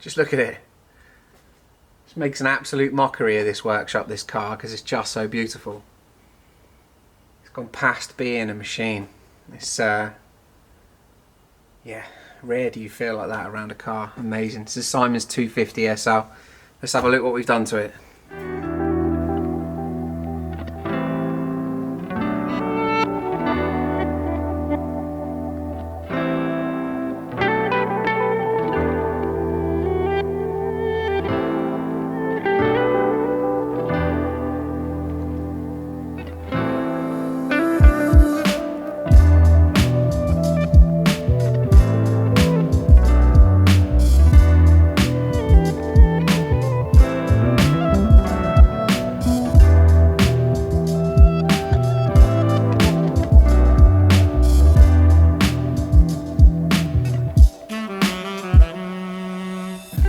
Just look at it. Just makes an absolute mockery of this workshop, this car, because it's just so beautiful. It's gone past being a machine. It's yeah, rare do you feel like that around a car. Amazing. This is Simon's 250 SL. Let's have a look what we've done to it.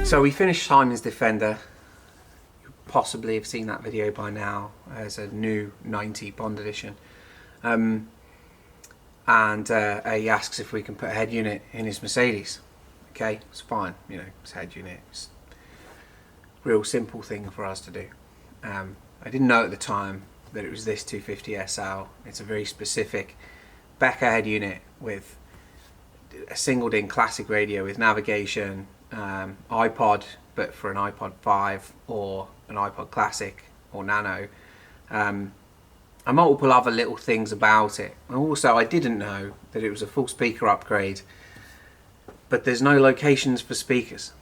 So we finished Simon's Defender. You possibly have seen that video by now as a new 90 Bond edition. And he asks if we can put a head unit in his Mercedes. Okay, it's fine, you know, it's a head unit. It's a real simple thing for us to do. I didn't know at the time that it was this 250 SL. It's a very specific Becker head unit with a singled in classic radio with navigation, iPod, but for an iPod 5 or an iPod Classic or Nano, and multiple other little things about it. And also I didn't know that it was a full speaker upgrade, but there's no locations for speakers,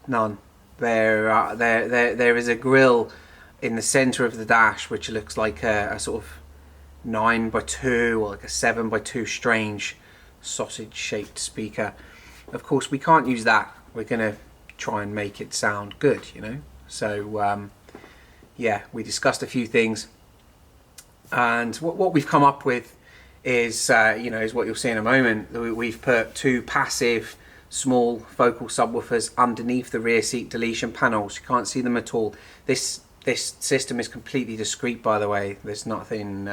none. There is a grille in the center of the dash which looks like a sort of 9x2 or like a 7x2 strange sausage shaped speaker. Of course we can't use that. We're gonna try and make it sound good, you know. So yeah, we discussed a few things, and what we've come up with is you know, is what you'll see in a moment. We've put two passive small focal subwoofers underneath the rear seat deletion panels. You can't see them at all. This system is completely discreet, by the way. There's nothing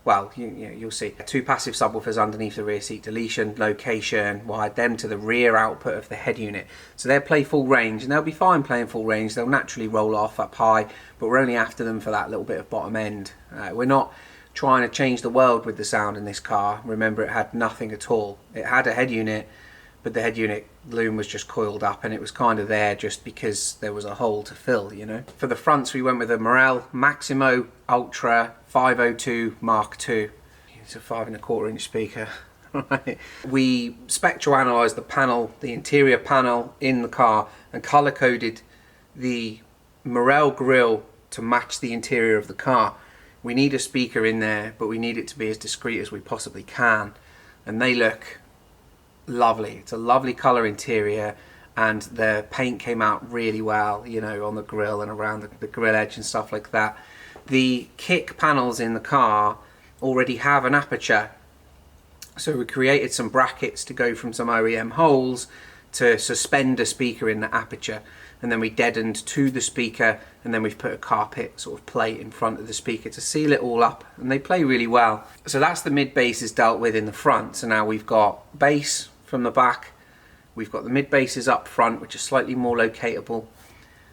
well, you'll see. Two passive subwoofers underneath the rear seat deletion location, wired them to the rear output of the head unit. So they'll play full range, and they'll be fine playing full range. They'll naturally roll off up high, but we're only after them for that little bit of bottom end. We're not trying to change the world with the sound in this car. Remember, it had nothing at all. It had a head unit, but the head unit loom was just coiled up, and it was kind of there just because there was a hole to fill, you know. For the fronts, we went with a Morel Maximo Ultra 502 Mark II. It's a 5¼ inch speaker. Right. We spectral analysed the panel, the interior panel in the car, and colour coded the Morel grille to match the interior of the car. We need a speaker in there, but we need it to be as discreet as we possibly can, and they look lovely. It's a lovely colour interior, and the paint came out really well, you know, on the grille and around the grille edge and stuff like that. The kick panels in the car already have an aperture, so we created some brackets to go from some OEM holes to suspend a speaker in the aperture, and then we deadened to the speaker, and then we've put a carpet sort of plate in front of the speaker to seal it all up, and they play really well. So that's the mid basses dealt with in the front. So now we've got bass from the back, we've got the mid basses up front, which are slightly more locatable,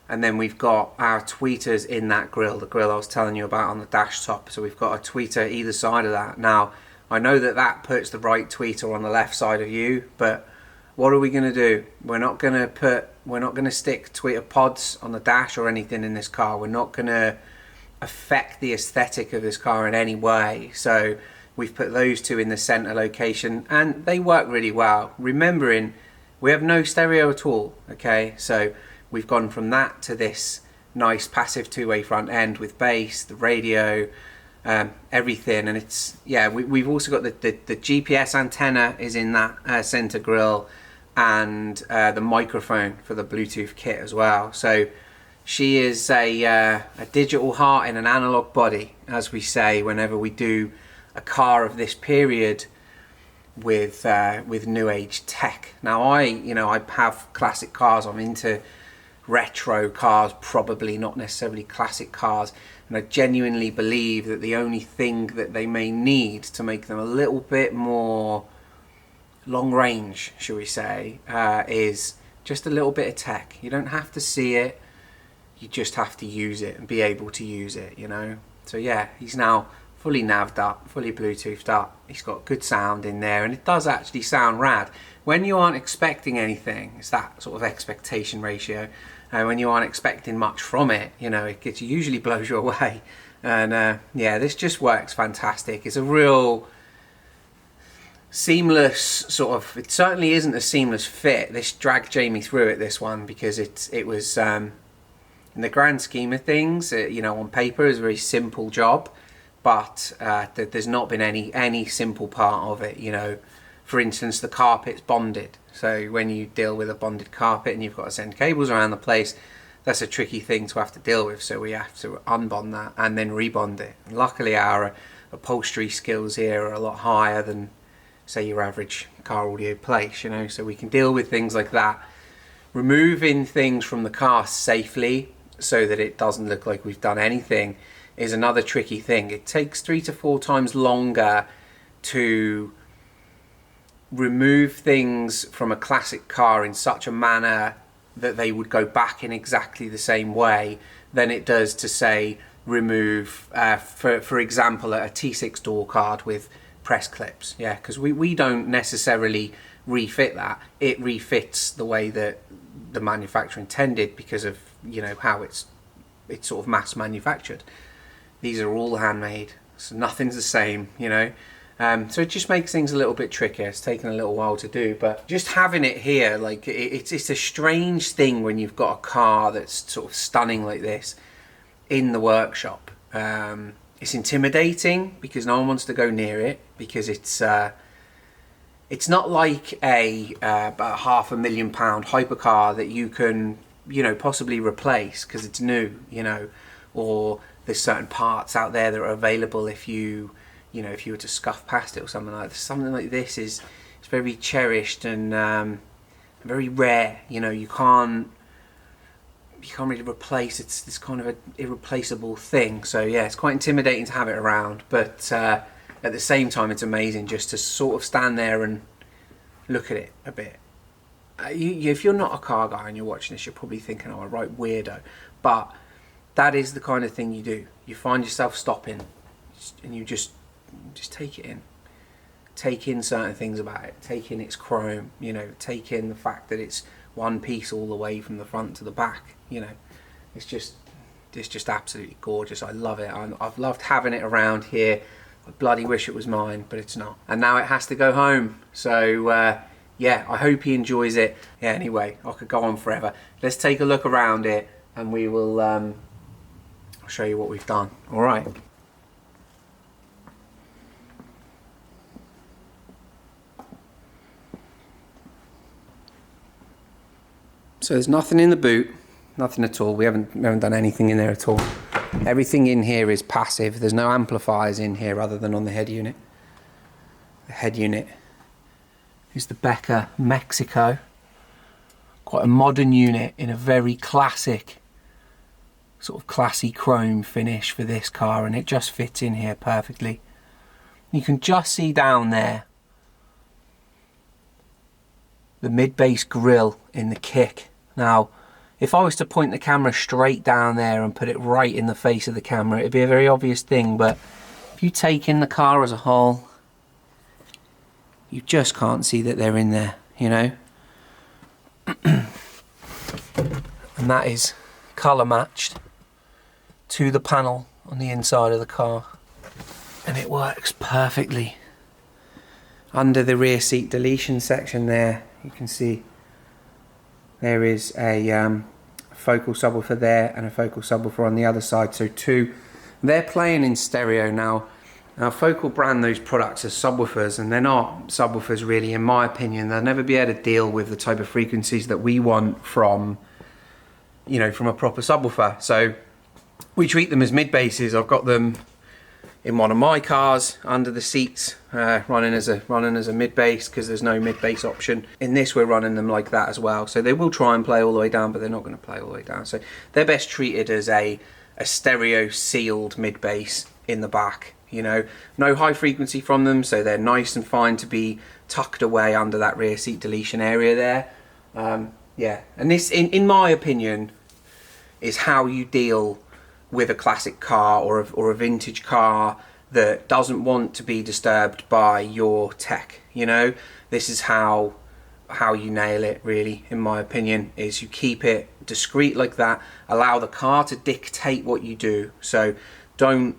and then we've got our tweeters in that grille, the grille I was telling you about on the dash top. So we've got a tweeter either side of that. Now I know that that puts the right tweeter on the left side of you, but what are we going to do? We're not going to stick tweeter pods on the dash or anything in this car. We're not going to affect the aesthetic of this car in any way. So we've put those two in the center location, and they work really well. Remembering we have no stereo at all, okay? So we've gone from that to this nice passive two-way front end with bass, the radio, everything. And it's, yeah, we've also got the GPS antenna is in that center grille, and the microphone for the Bluetooth kit as well. So she is a digital heart in an analog body, as we say whenever we do a car of this period with new age tech. Now I have classic cars. I'm into retro cars, probably not necessarily classic cars, and I genuinely believe that the only thing that they may need to make them a little bit more long range, shall we say, is Just a little bit of tech. You don't have to see it, you just have to use it and be able to use it, you know. So yeah, he's now fully nav'd up, fully Bluetoothed up. He's got good sound in there, and it does actually sound rad. When you aren't expecting anything, it's that sort of expectation ratio. When you aren't expecting much from it, you know, it usually blows you away. And yeah, this just works fantastic. It's a real seamless sort of, it certainly isn't a seamless fit. This dragged Jamie through it, this one, because it was, in the grand scheme of things, you know, on paper, it's a very simple job. But there's not been any simple part of it, you know. For instance, the carpet's bonded. So when you deal with a bonded carpet and you've got to send cables around the place, that's a tricky thing to have to deal with. So we have to unbond that and then rebond it. And luckily our upholstery skills here are a lot higher than, say, your average car audio place, you know. So we can deal with things like that. Removing things from the car safely so that it doesn't look like we've done anything is another tricky thing. It takes 3 to 4 times longer to remove things from a classic car in such a manner that they would go back in exactly the same way than it does to, say, remove, for example, a T6 door card with press clips. Yeah, because we don't necessarily refit that. It refits the way that the manufacturer intended because of, you know, how it's sort of mass manufactured. These are all handmade, so nothing's the same, you know. So it just makes things a little bit trickier. It's taken a little while to do, but just having it here, like, it's a strange thing when you've got a car that's sort of stunning like this in the workshop. It's intimidating because no one wants to go near it, because it's not like a about £500,000 hypercar that you can, you know, possibly replace because it's new, you know, or there's certain parts out there that are available if you know, if you were to scuff past it or something like this. Something like this it's very cherished and very rare. You know, you can't really replace. It's this kind of an irreplaceable thing. So yeah, it's quite intimidating to have it around, but at the same time, it's amazing just to sort of stand there and look at it a bit. If you're not a car guy and you're watching this, you're probably thinking, "Oh, a right weirdo," but that is the kind of thing you do. You find yourself stopping and you just take it in. Take in certain things about it. Take in its chrome, you know, take in the fact that it's one piece all the way from the front to the back, you know. It's just absolutely gorgeous. I love it. I've loved having it around here. I bloody wish it was mine, but it's not. And now it has to go home. So yeah, I hope he enjoys it. Yeah, anyway, I could go on forever. Let's take a look around it and we will I'll show you what we've done. All right. So there's nothing in the boot, nothing at all. We haven't done anything in there at all. Everything in here is passive. There's no amplifiers in here other than on the head unit. The head unit is the Becker Mexico. Quite a modern unit in a very classic, sort of classy chrome finish for this car, and it just fits in here perfectly. You can just see down there the mid-bass grille in the kick. Now, if I was to point the camera straight down there and put it right in the face of the camera, it'd be a very obvious thing, but if you take in the car as a whole, you just can't see that they're in there, you know. And that is colour matched to the panel on the inside of the car, and it works perfectly. Under the rear seat deletion section there, you can see there is a focal subwoofer there and a focal subwoofer on the other side, so two. They're playing in stereo now. Now Focal brand those products as subwoofers, and they're not subwoofers really, in my opinion. They'll never be able to deal with the type of frequencies that we want from, you know, from a proper subwoofer. So we treat them as mid basses. I've got them in one of my cars under the seats, running as a mid bass because there's no mid bass option. In this, we're running them like that as well. So they will try and play all the way down, but they're not going to play all the way down. So they're best treated as a stereo sealed mid bass in the back. You know, no high frequency from them, so they're nice and fine to be tucked away under that rear seat deletion area there. Yeah, and this, in my opinion, is how you deal with a classic car or a vintage car that doesn't want to be disturbed by your tech. You know, this is how you nail it, really, in my opinion, is you keep it discreet like that, allow the car to dictate what you do. So don't,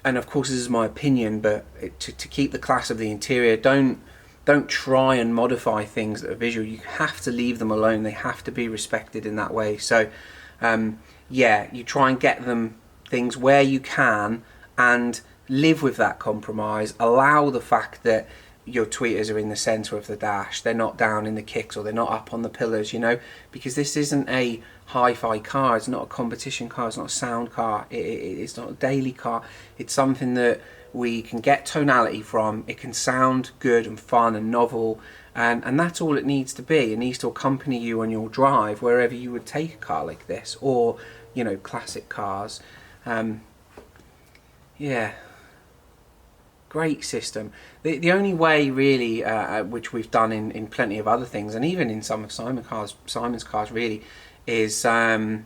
and of course this is my opinion, but to keep the class of the interior, don't try and modify things that are visual. You have to leave them alone. They have to be respected in that way. So yeah, you try and get them things where you can and live with that compromise. Allow the fact that your tweeters are in the center of the dash, they're not down in the kicks, or they're not up on the pillars, you know, because this isn't a hi-fi car, it's not a competition car, it's not a sound car, it's not a daily car. It's something that we can get tonality from. It can sound good and fun and novel, and that's all it needs to be. It needs to accompany you on your drive wherever you would take a car like this, or, you know, classic cars. Yeah, great system. The only way really, which we've done in plenty of other things, and even in some of Simon's cars really, is to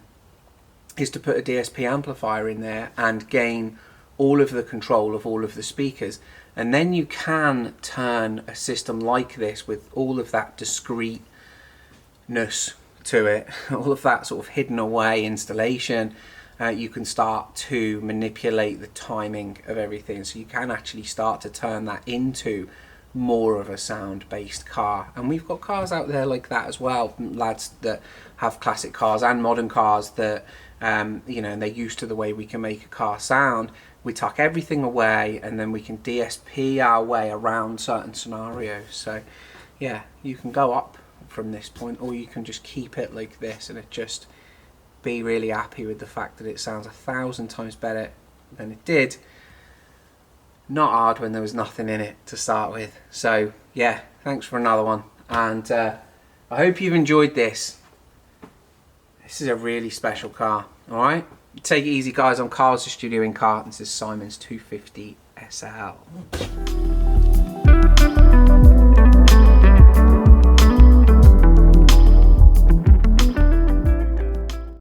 put a DSP amplifier in there and gain all of the control of all of the speakers, and then you can turn a system like this with all of that discreteness to it, all of that sort of hidden away installation. You can start to manipulate the timing of everything, so you can actually start to turn that into more of a sound based car. And we've got cars out there like that as well, lads that have classic cars and modern cars that you know, and they're used to the way we can make a car sound. We tuck everything away and then we can DSP our way around certain scenarios. So yeah, you can go up from this point, or you can just keep it like this and it just be really happy with the fact that it sounds 1,000 times better than it did. Not hard when there was nothing in it to start with. So yeah, thanks for another one, and I hope you've enjoyed this. This is a really special car. Alright, take it easy guys. I'm Carl's the Studio Incar, and this is Simon's 250 SL.